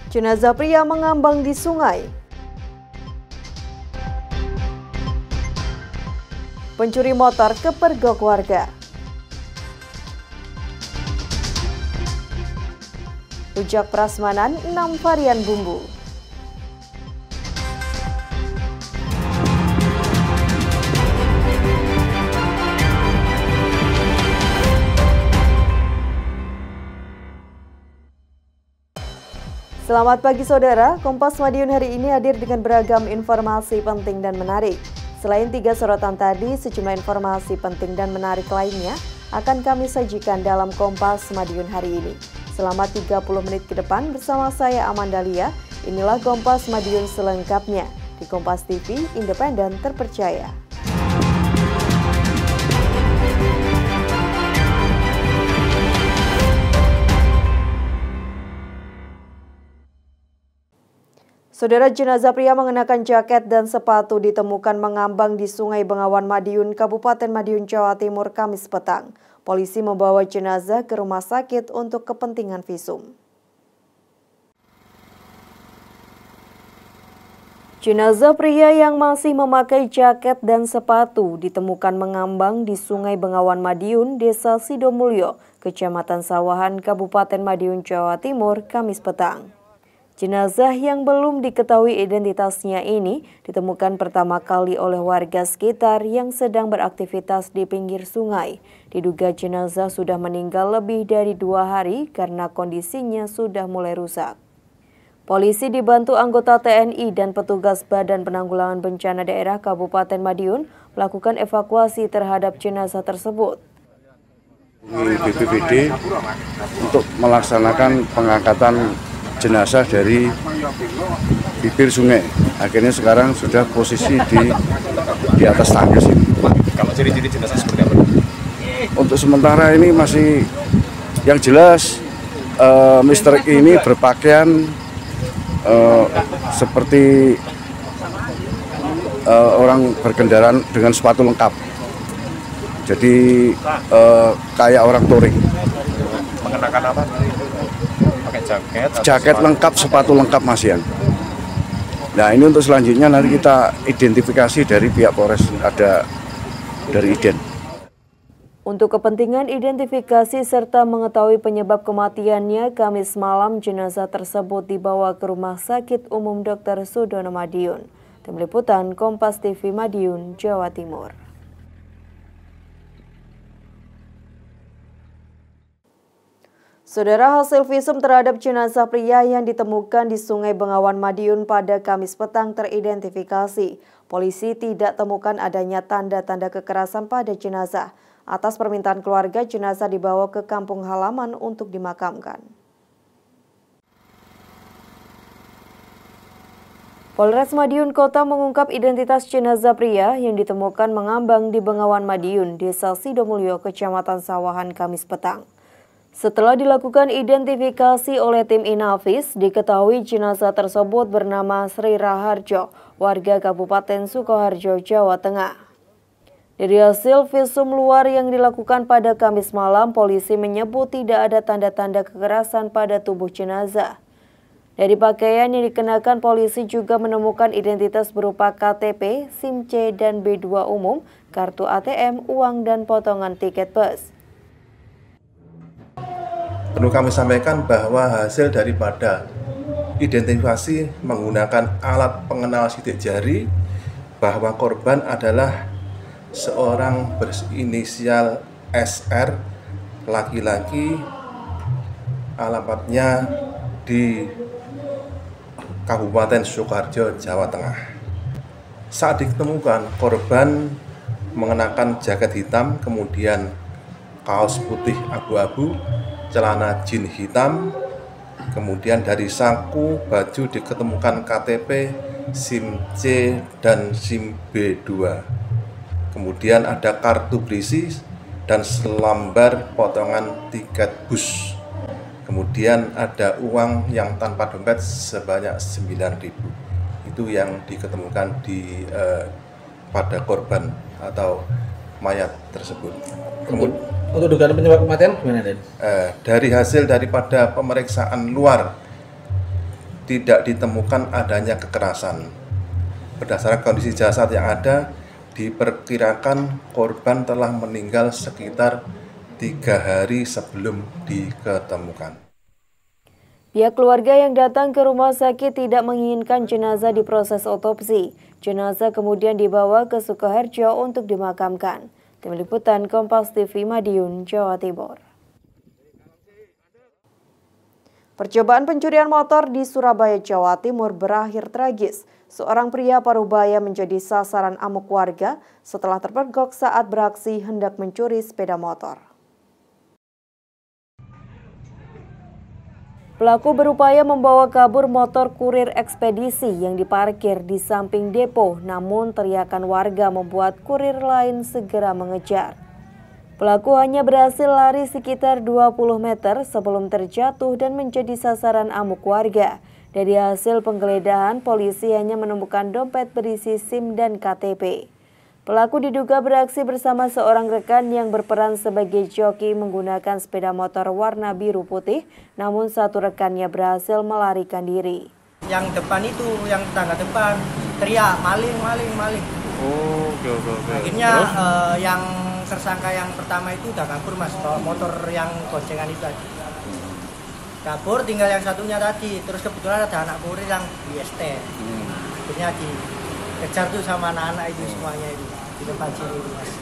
Jenazah pria mengambang di sungai. Pencuri motor kepergok warga. Rujak prasmanan 6 varian bumbu. Selamat pagi saudara, Kompas Madiun hari ini hadir dengan beragam informasi penting dan menarik. Selain 3 sorotan tadi, sejumlah informasi penting dan menarik lainnya akan kami sajikan dalam Kompas Madiun hari ini. Selama 30 menit ke depan bersama saya Amanda Lia, inilah Kompas Madiun selengkapnya di Kompas TV, independen terpercaya. Saudara, jenazah pria mengenakan jaket dan sepatu ditemukan mengambang di Sungai Bengawan Madiun, Kabupaten Madiun, Jawa Timur, Kamis petang. Polisi membawa jenazah ke rumah sakit untuk kepentingan visum. Jenazah pria yang masih memakai jaket dan sepatu ditemukan mengambang di Sungai Bengawan Madiun, Desa Sidomulyo, Kecamatan Sawahan, Kabupaten Madiun, Jawa Timur, Kamis petang. Jenazah yang belum diketahui identitasnya ini ditemukan pertama kali oleh warga sekitar yang sedang beraktivitas di pinggir sungai. Diduga jenazah sudah meninggal lebih dari 2 hari karena kondisinya sudah mulai rusak. Polisi dibantu anggota TNI dan petugas Badan Penanggulangan Bencana Daerah Kabupaten Madiun melakukan evakuasi terhadap jenazah tersebut. BPBD untuk melaksanakan pengangkatan jenazah dari bibir sungai. Akhirnya sekarang sudah posisi di atas tangga sini. Kalau ciri-ciri jenazah seperti apa? Untuk sementara ini masih yang jelas Mr. ini berpakaian seperti orang berkendaraan dengan sepatu lengkap. Jadi kayak orang touring. Mengenakan apa? Pakai jaket lengkap, sepatu lengkap Mas Yan. Nah ini untuk selanjutnya nanti kita identifikasi dari pihak Polres, ada dari Iden. Untuk kepentingan identifikasi serta mengetahui penyebab kematiannya, Kamis malam jenazah tersebut dibawa ke Rumah Sakit Umum Dr. Sudono Madiun. Tim Liputan Kompas TV Madiun, Jawa Timur. Saudara, hasil visum terhadap jenazah pria yang ditemukan di Sungai Bengawan Madiun pada Kamis petang teridentifikasi. Polisi tidak temukan adanya tanda-tanda kekerasan pada jenazah. Atas permintaan keluarga, jenazah dibawa ke kampung halaman untuk dimakamkan. Polres Madiun Kota mengungkap identitas jenazah pria yang ditemukan mengambang di Bengawan Madiun, Desa Sidomulyo, Kecamatan Sawahan, Kamis petang. Setelah dilakukan identifikasi oleh tim Inavis, diketahui jenazah tersebut bernama Sri Raharjo, warga Kabupaten Sukoharjo, Jawa Tengah. Dari hasil visum luar yang dilakukan pada Kamis malam, polisi menyebut tidak ada tanda-tanda kekerasan pada tubuh jenazah. Dari pakaian yang dikenakan, polisi juga menemukan identitas berupa KTP, SIM C dan B2 umum, kartu ATM, uang dan potongan tiket bus. Perlu kami sampaikan bahwa hasil daripada identifikasi menggunakan alat pengenal sidik jari bahwa korban adalah seorang berinisial SR, laki-laki, alamatnya di Kabupaten Sukoharjo, Jawa Tengah. Saat ditemukan, korban mengenakan jaket hitam, kemudian kaos putih abu-abu, celana jeans hitam, kemudian dari saku baju diketemukan KTP, SIM C dan SIM B2. Kemudian ada kartu berisi dan selembar potongan tiket bus. Kemudian ada uang yang tanpa dompet sebanyak 9.000. Itu yang diketemukan pada korban atau mayat tersebut. Untuk dugaan penyebab kematian gimana, Den? Dari hasil daripada pemeriksaan luar tidak ditemukan adanya kekerasan. Berdasarkan kondisi jasad yang ada, diperkirakan korban telah meninggal sekitar 3 hari sebelum diketemukan. Pihak keluarga yang datang ke rumah sakit tidak menginginkan jenazah diproses otopsi. Jenazah kemudian dibawa ke Sukoharjo untuk dimakamkan. Tim Liputan Kompas TV Madiun, Jawa Timur. Percobaan pencurian motor di Surabaya, Jawa Timur berakhir tragis. Seorang pria Parubaya menjadi sasaran amuk warga setelah terpergok saat beraksi hendak mencuri sepeda motor. Pelaku berupaya membawa kabur motor kurir ekspedisi yang diparkir di samping depo, namun teriakan warga membuat kurir lain segera mengejar. Pelaku hanya berhasil lari sekitar 20 meter sebelum terjatuh dan menjadi sasaran amuk warga. Dari hasil penggeledahan, polisi hanya menemukan dompet berisi SIM dan KTP. Pelaku diduga beraksi bersama seorang rekan yang berperan sebagai joki menggunakan sepeda motor warna biru putih, namun satu rekannya berhasil melarikan diri. Yang depan itu, yang tetangga depan, teriak maling, maling, maling. Oh, oke. Akhirnya yang tersangka yang pertama itu udah kabur mas, bawa motor yang goncengan itu tadi. Kabur, tinggal yang satunya tadi. Terus kebetulan ada anak kurir yang di ST. Akhirnya dikejar tuh sama anak-anak itu semuanya itu. Di depan sini mas.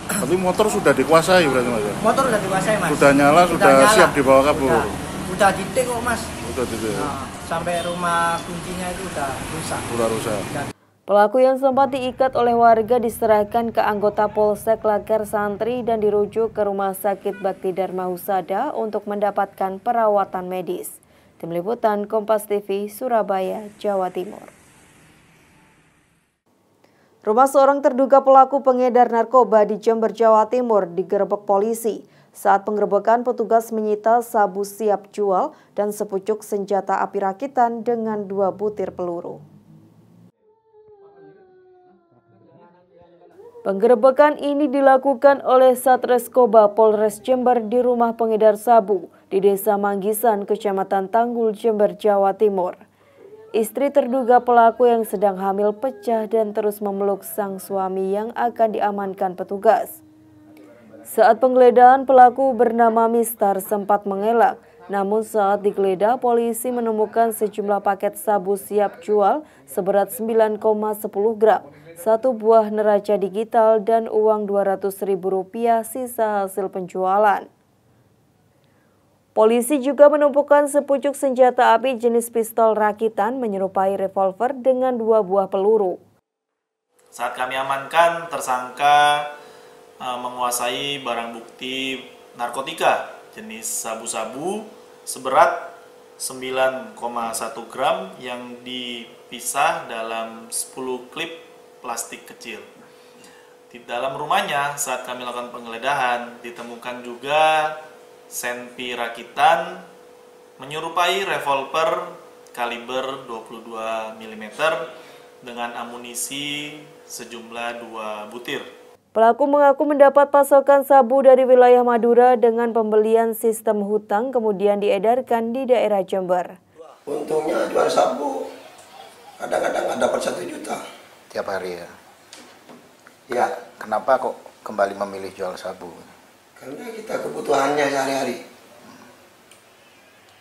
Tapi motor sudah dikuasai berarti mas? Motor sudah dikuasai mas. Sudah nyala, sudah siap dibawa kabur? Udah ditik kok mas. Udah ditik? Nah, sampai rumah kuncinya itu udah rusak. Udah rusak. Pelaku yang sempat diikat oleh warga diserahkan ke anggota Polsek Lagar Santri dan dirujuk ke Rumah Sakit Bakti Dharma Husada untuk mendapatkan perawatan medis. Tim Liputan Kompas TV, Surabaya, Jawa Timur. Rumah seorang terduga pelaku pengedar narkoba di Jember, Jawa Timur digerebek polisi. Saat penggerebekan, petugas menyita sabu siap jual dan sepucuk senjata api rakitan dengan 2 butir peluru. Penggerebekan ini dilakukan oleh Satreskoba Polres Jember di rumah pengedar sabu di Desa Manggisan, Kecamatan Tanggul, Jember, Jawa Timur. Istri terduga pelaku yang sedang hamil pecah dan terus memeluk sang suami yang akan diamankan petugas. Saat penggeledahan, pelaku bernama Mistar sempat mengelak. Namun saat digeledah, polisi menemukan sejumlah paket sabu siap jual seberat 9,10 gram, 1 buah neraca digital dan uang Rp200.000 sisa hasil penjualan. Polisi juga menemukan sepucuk senjata api jenis pistol rakitan menyerupai revolver dengan 2 buah peluru. Saat kami amankan, tersangka menguasai barang bukti narkotika jenis sabu-sabu seberat 9,1 gram yang dipisah dalam 10 klip plastik kecil. Di dalam rumahnya saat kami lakukan penggeledahan ditemukan juga senpi rakitan menyerupai revolver kaliber 22 mm dengan amunisi sejumlah 2 butir. Pelaku mengaku mendapat pasokan sabu dari wilayah Madura dengan pembelian sistem hutang kemudian diedarkan di daerah Jember. Untungnya jual sabu, kadang-kadang dapat 1 juta. Tiap hari ya? Ya. Kenapa kok kembali memilih jual sabu? Karena kita kebutuhannya sehari-hari.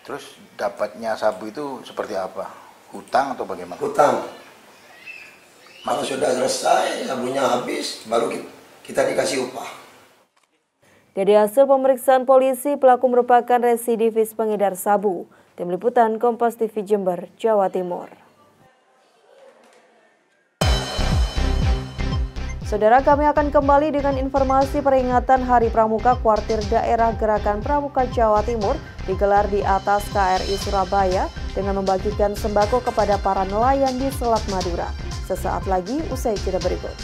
Terus dapatnya sabu itu seperti apa? Hutang atau bagaimana? Hutang. Kalau sudah selesai, sabunya habis, baru kita dikasih upah. Dari hasil pemeriksaan polisi, pelaku merupakan residivis pengedar sabu. Tim Liputan Kompas TV Jember, Jawa Timur. Saudara, kami akan kembali dengan informasi peringatan Hari Pramuka Kuartir Daerah Gerakan Pramuka Jawa Timur digelar di atas KRI Surabaya dengan membagikan sembako kepada para nelayan di Selat Madura. Sesaat lagi usai jeda berikut.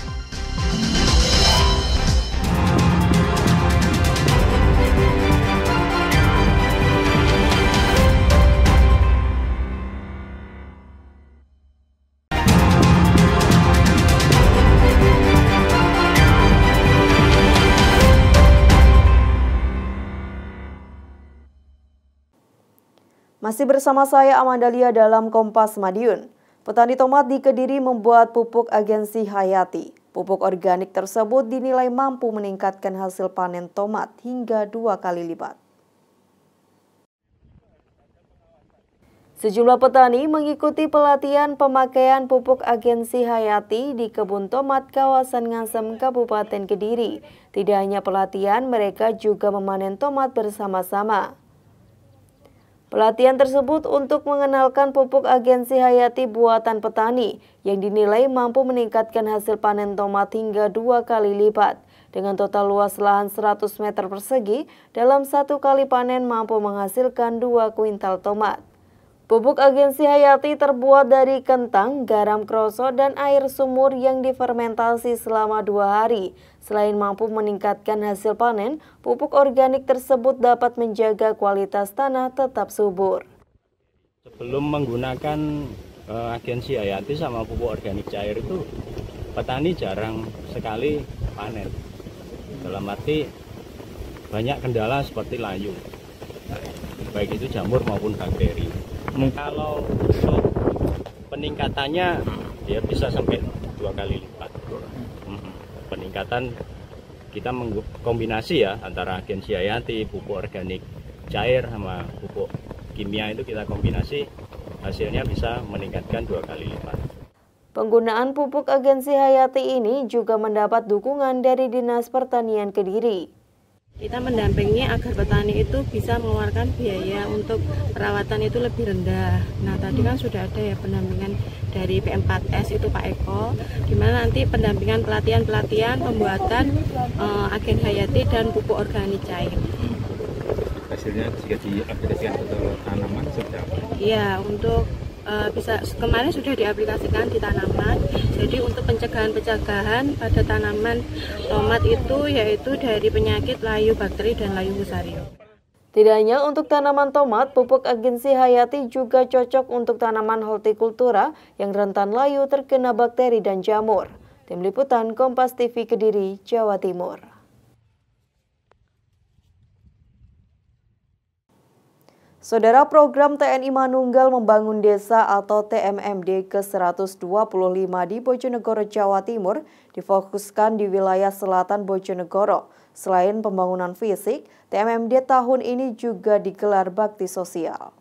Masih bersama saya Amandalia dalam Kompas Madiun. Petani tomat di Kediri membuat pupuk agensi Hayati. Pupuk organik tersebut dinilai mampu meningkatkan hasil panen tomat hingga 2 kali lipat. Sejumlah petani mengikuti pelatihan pemakaian pupuk agensi Hayati di kebun tomat kawasan Ngasem, Kabupaten Kediri. Tidak hanya pelatihan, mereka juga memanen tomat bersama-sama. Pelatihan tersebut untuk mengenalkan pupuk agensi Hayati buatan petani yang dinilai mampu meningkatkan hasil panen tomat hingga 2 kali lipat. Dengan total luas lahan 100 meter persegi, dalam 1 kali panen mampu menghasilkan 2 kuintal tomat. Pupuk agensi Hayati terbuat dari kentang, garam kroso, dan air sumur yang difermentasi selama 2 hari. Selain mampu meningkatkan hasil panen, pupuk organik tersebut dapat menjaga kualitas tanah tetap subur. Sebelum menggunakan agensi Hayati sama pupuk organik cair itu, petani jarang sekali panen. Dalam arti banyak kendala seperti layu, baik itu jamur maupun bakteri. Kalau untuk peningkatannya dia bisa sampai 2 kali lipat. Peningkatan kita mengkombinasi ya antara agensi Hayati, pupuk organik cair sama pupuk kimia itu kita kombinasi, hasilnya bisa meningkatkan 2 kali lipat. Penggunaan pupuk agensi Hayati ini juga mendapat dukungan dari Dinas Pertanian Kediri. Kita mendampingi agar petani itu bisa mengeluarkan biaya untuk perawatan itu lebih rendah. Nah, tadi kan sudah ada ya pendampingan dari P4S itu Pak Eko, di mana nanti pendampingan pelatihan pembuatan agen Hayati dan pupuk organik cair. Hasilnya jika diaplikasikan ke tanaman seperti apa? Iya, untuk bisa kemarin sudah diaplikasikan di tanaman. Jadi untuk pencegahan pada tanaman tomat itu yaitu dari penyakit layu bakteri dan layu fusarium. Tidak hanya untuk tanaman tomat, pupuk agensi Hayati juga cocok untuk tanaman hortikultura yang rentan layu terkena bakteri dan jamur. Tim Liputan Kompas TV Kediri, Jawa Timur. Saudara, program TNI Manunggal Membangun Desa atau TMMD ke-125 di Bojonegoro, Jawa Timur difokuskan di wilayah selatan Bojonegoro. Selain pembangunan fisik, TMMD tahun ini juga digelar bakti sosial.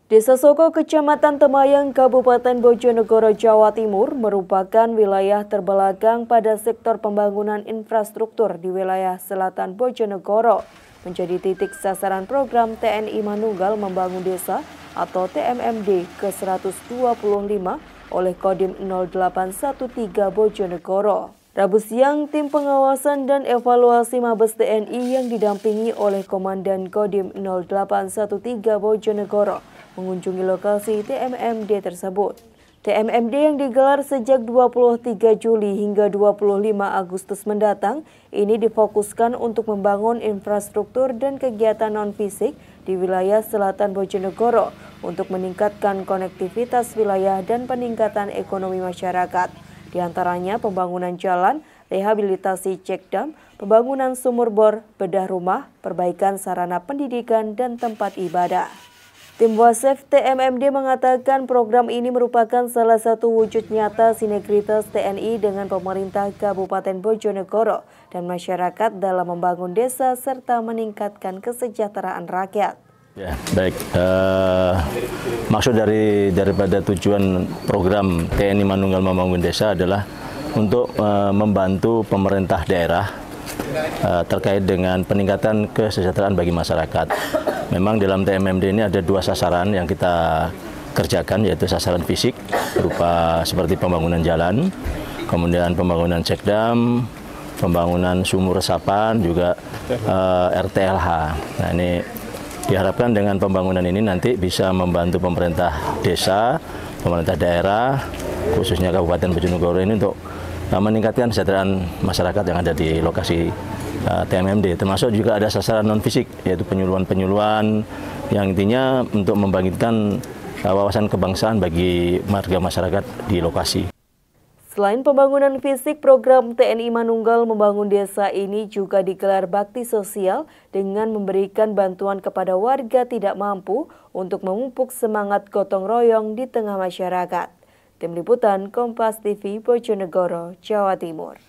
Desa Soko, Kecamatan Temayang, Kabupaten Bojonegoro, Jawa Timur merupakan wilayah terbelakang pada sektor pembangunan infrastruktur di wilayah selatan Bojonegoro, menjadi titik sasaran program TNI Manunggal Membangun Desa atau TMMD ke-125 oleh Kodim 0813 Bojonegoro. Rabu siang, tim pengawasan dan evaluasi Mabes TNI yang didampingi oleh Komandan Kodim 0813 Bojonegoro mengunjungi lokasi TMMD tersebut. TMMD yang digelar sejak 23 Juli hingga 25 Agustus mendatang ini difokuskan untuk membangun infrastruktur dan kegiatan non-fisik di wilayah selatan Bojonegoro untuk meningkatkan konektivitas wilayah dan peningkatan ekonomi masyarakat. Di antaranya pembangunan jalan, rehabilitasi cek dam, pembangunan sumur bor, bedah rumah, perbaikan sarana pendidikan, dan tempat ibadah. Tim Wasef TMMD mengatakan program ini merupakan salah satu wujud nyata sinergitas TNI dengan pemerintah Kabupaten Bojonegoro dan masyarakat dalam membangun desa serta meningkatkan kesejahteraan rakyat. Ya, baik. Maksud daripada tujuan program TNI Manunggal Membangun Desa adalah untuk membantu pemerintah daerah terkait dengan peningkatan kesejahteraan bagi masyarakat. Memang dalam TMMD ini ada 2 sasaran yang kita kerjakan, yaitu sasaran fisik berupa seperti pembangunan jalan, kemudian pembangunan cek dam, pembangunan sumur resapan, juga RTLH. Nah, ini diharapkan dengan pembangunan ini nanti bisa membantu pemerintah desa, pemerintah daerah, khususnya Kabupaten Bojonegoro ini untuk meningkatkan kesejahteraan masyarakat yang ada di lokasi TMMD. Termasuk juga ada sasaran non-fisik, yaitu penyuluhan-penyuluhan yang intinya untuk membangkitkan wawasan kebangsaan bagi warga masyarakat di lokasi. Selain pembangunan fisik, program TNI Manunggal Membangun Desa ini juga digelar bakti sosial dengan memberikan bantuan kepada warga tidak mampu untuk memupuk semangat gotong royong di tengah masyarakat. Tim Liputan Kompas TV Bojonegoro, Jawa Timur.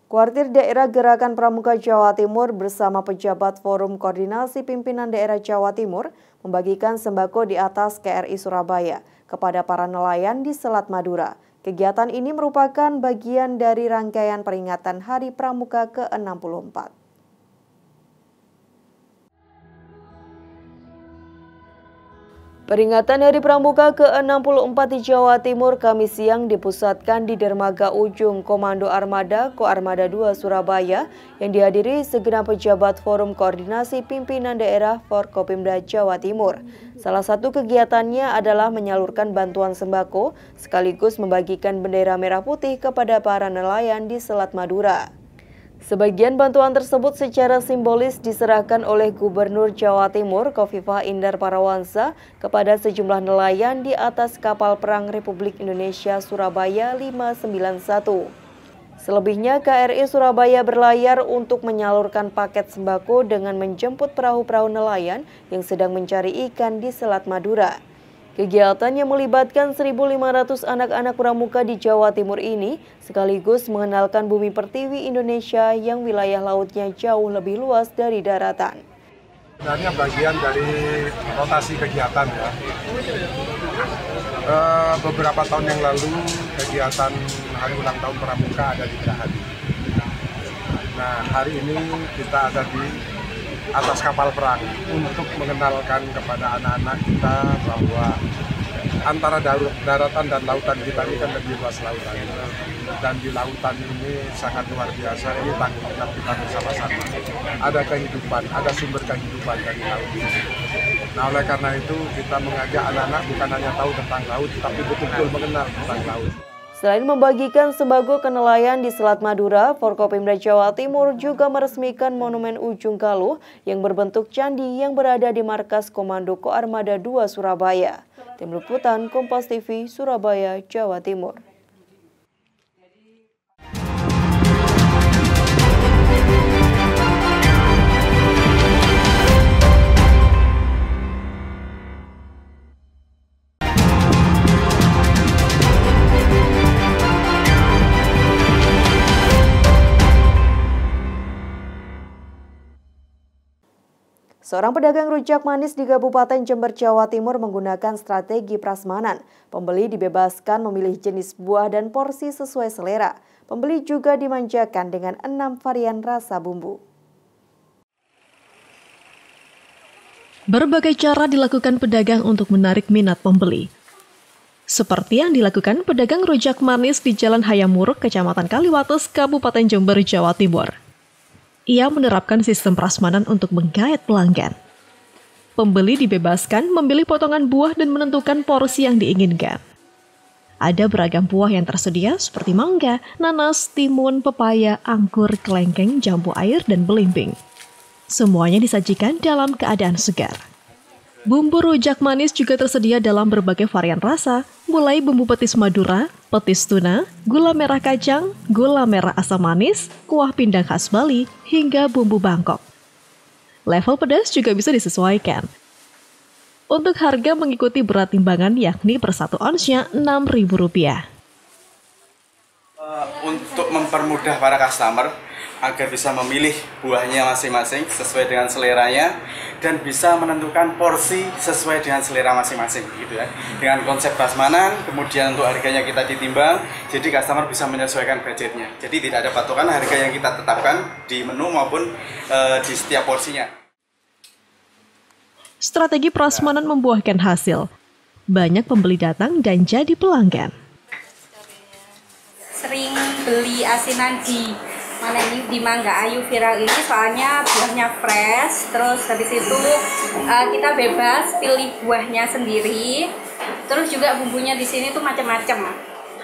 Kuartir Daerah Gerakan Pramuka Jawa Timur bersama pejabat Forum Koordinasi Pimpinan Daerah Jawa Timur membagikan sembako di atas KRI Surabaya kepada para nelayan di Selat Madura. Kegiatan ini merupakan bagian dari rangkaian peringatan Hari Pramuka ke-64. Peringatan Hari Pramuka ke-64 di Jawa Timur Kamis siang dipusatkan di Dermaga Ujung Komando Armada Koarmada 2 Surabaya yang dihadiri segenap pejabat Forum Koordinasi Pimpinan Daerah Forkopimda Jawa Timur. Salah satu kegiatannya adalah menyalurkan bantuan sembako sekaligus membagikan bendera merah putih kepada para nelayan di Selat Madura. Sebagian bantuan tersebut secara simbolis diserahkan oleh Gubernur Jawa Timur Khofifah Indar Parawansa kepada sejumlah nelayan di atas kapal perang Republik Indonesia Surabaya 591. Selebihnya KRI Surabaya berlayar untuk menyalurkan paket sembako dengan menjemput perahu-perahu nelayan yang sedang mencari ikan di Selat Madura. Kegiatan yang melibatkan 1.500 anak-anak pramuka di Jawa Timur ini sekaligus mengenalkan bumi pertiwi Indonesia yang wilayah lautnya jauh lebih luas dari daratan. Sebenarnya bagian dari rotasi kegiatan ya. Beberapa tahun yang lalu kegiatan Hari Ulang Tahun Pramuka ada di Gerahadi. Nah, hari ini kita ada di atas kapal perang untuk mengenalkan kepada anak-anak kita bahwa antara daratan dan lautan kita ini kan lebih luas lautan, dan di lautan ini sangat luar biasa. Ini tanggung jawab kita bersama-sama. Ada kehidupan, ada sumber kehidupan dari laut ini. Nah, oleh karena itu kita mengajak anak-anak bukan hanya tahu tentang laut, tapi betul-betul mengenal tentang laut. Selain membagikan sembako ke nelayan di Selat Madura, Forkopimda Jawa Timur juga meresmikan Monumen Ujung Galuh yang berbentuk candi yang berada di markas Komando Koarmada 2 Surabaya. Tim Liputan Kompas TV Surabaya, Jawa Timur. Seorang pedagang rujak manis di Kabupaten Jember, Jawa Timur menggunakan strategi prasmanan. Pembeli dibebaskan memilih jenis buah dan porsi sesuai selera. Pembeli juga dimanjakan dengan 6 varian rasa bumbu. Berbagai cara dilakukan pedagang untuk menarik minat pembeli. Seperti yang dilakukan pedagang rujak manis di Jalan Hayamuruk, Kecamatan Kaliwates, Kabupaten Jember, Jawa Timur. Ia menerapkan sistem prasmanan untuk menggait pelanggan. Pembeli dibebaskan memilih potongan buah dan menentukan porsi yang diinginkan. Ada beragam buah yang tersedia seperti mangga, nanas, timun, pepaya, anggur, kelengkeng, jambu air, dan belimbing. Semuanya disajikan dalam keadaan segar. Bumbu rujak manis juga tersedia dalam berbagai varian rasa, mulai bumbu petis Madura, petis tuna, gula merah kacang, gula merah asam manis, kuah pindang khas Bali, hingga bumbu Bangkok. Level pedas juga bisa disesuaikan. Untuk harga mengikuti berat timbangan yakni per 1 onsnya Rp6.000. Untuk mempermudah para customer agar bisa memilih buahnya masing-masing sesuai dengan seleranya dan bisa menentukan porsi sesuai dengan selera masing-masing gitu ya. Dengan konsep prasmanan, kemudian untuk harganya kita ditimbang, jadi customer bisa menyesuaikan budgetnya. Jadi tidak ada patokan harga yang kita tetapkan di menu maupun di setiap porsinya. Strategi prasmanan membuahkan hasil. Banyak pembeli datang dan jadi pelanggan. Sering beli asinan di mana ini di Mangga Ayu viral ini soalnya buahnya fresh, terus habis itu kita bebas pilih buahnya sendiri, terus juga bumbunya di sini tuh macam-macam,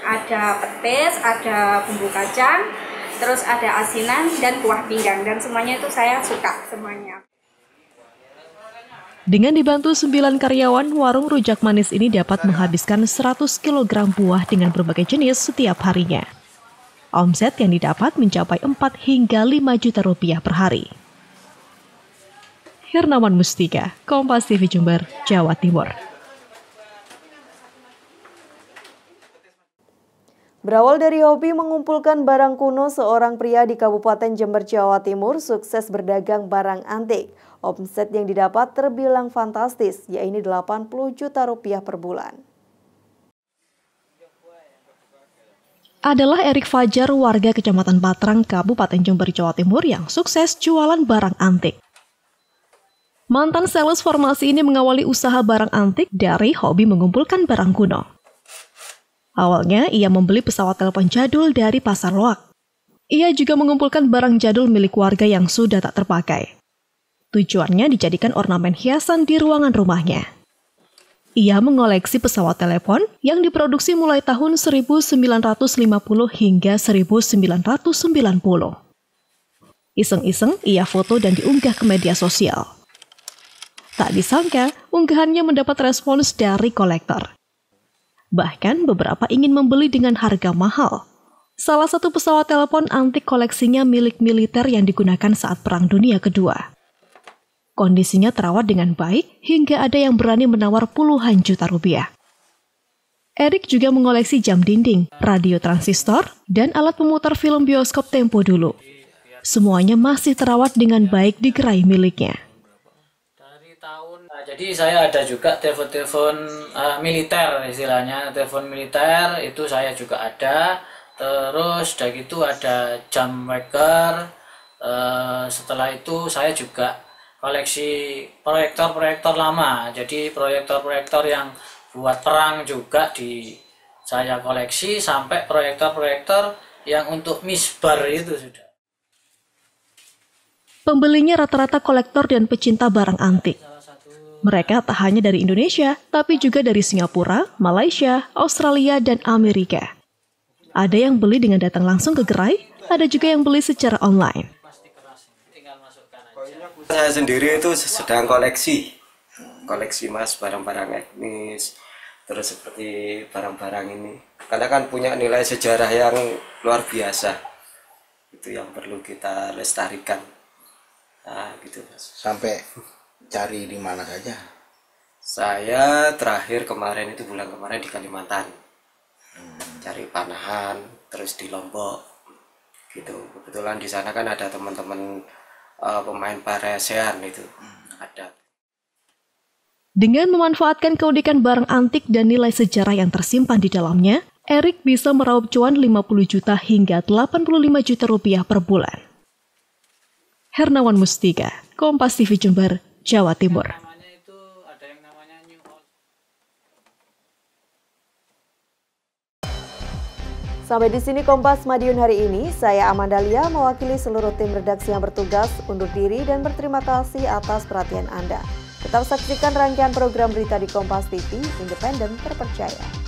ada petis, ada bumbu kacang, terus ada asinan dan kuah pinggang, dan semuanya itu saya suka semuanya. Dengan dibantu 9 karyawan, warung rujak manis ini dapat menghabiskan 100 kg buah dengan berbagai jenis setiap harinya. Omset yang didapat mencapai 4 hingga 5 juta rupiah per hari. Hernawan Mustika, Kompas TV Jember, Jawa Timur. Berawal dari hobi mengumpulkan barang kuno, seorang pria di Kabupaten Jember, Jawa Timur sukses berdagang barang antik. Omset yang didapat terbilang fantastis, yaitu 80 juta rupiah per bulan. Adalah Erik Fajar, warga Kecamatan Patrang, Kabupaten Jember, Jawa Timur yang sukses jualan barang antik. Mantan sales farmasi ini mengawali usaha barang antik dari hobi mengumpulkan barang kuno. Awalnya, ia membeli pesawat telepon jadul dari Pasar Loak. Ia juga mengumpulkan barang jadul milik warga yang sudah tak terpakai. Tujuannya dijadikan ornamen hiasan di ruangan rumahnya. Ia mengoleksi pesawat telepon yang diproduksi mulai tahun 1950 hingga 1990. Iseng-iseng, ia foto dan diunggah ke media sosial. Tak disangka, unggahannya mendapat respons dari kolektor. Bahkan beberapa ingin membeli dengan harga mahal. Salah satu pesawat telepon antik koleksinya milik militer yang digunakan saat Perang Dunia Kedua. Kondisinya terawat dengan baik hingga ada yang berani menawar puluhan juta rupiah. Erik juga mengoleksi jam dinding, radio transistor, dan alat pemutar film bioskop tempo dulu. Semuanya masih terawat dengan baik di gerai miliknya. Jadi saya ada juga telepon militer, istilahnya telepon militer itu saya juga ada. Terus dari itu ada jam waker. Setelah itu saya juga koleksi proyektor lama. Jadi proyektor yang buat perang juga saya koleksi, sampai proyektor yang untuk misbar itu sudah. Pembelinya rata-rata kolektor dan pecinta barang antik. Mereka tak hanya dari Indonesia, tapi juga dari Singapura, Malaysia, Australia, dan Amerika. Ada yang beli dengan datang langsung ke gerai, ada juga yang beli secara online. Saya sendiri itu sedang koleksi mas barang-barang etnis, terus seperti barang-barang ini. Karena kan punya nilai sejarah yang luar biasa, itu yang perlu kita lestarikan. Nah, gitu mas. Sampai cari di mana saja? Saya terakhir kemarin itu bulan kemarin di Kalimantan, cari panahan, terus di Lombok, gitu. Kebetulan di sana kan ada teman-teman pemain parasean itu ada. Dengan memanfaatkan keunikan barang antik dan nilai sejarah yang tersimpan di dalamnya, Erik bisa meraup cuan 50 juta hingga 85 juta rupiah per bulan. Hernawan Mustika, Kompas TV Jember, Jawa Timur. Sampai di sini Kompas Madiun hari ini. Saya Amandalia mewakili seluruh tim redaksi yang bertugas undur diri dan berterima kasih atas perhatian Anda. Tetap saksikan rangkaian program berita di Kompas TV, independen terpercaya.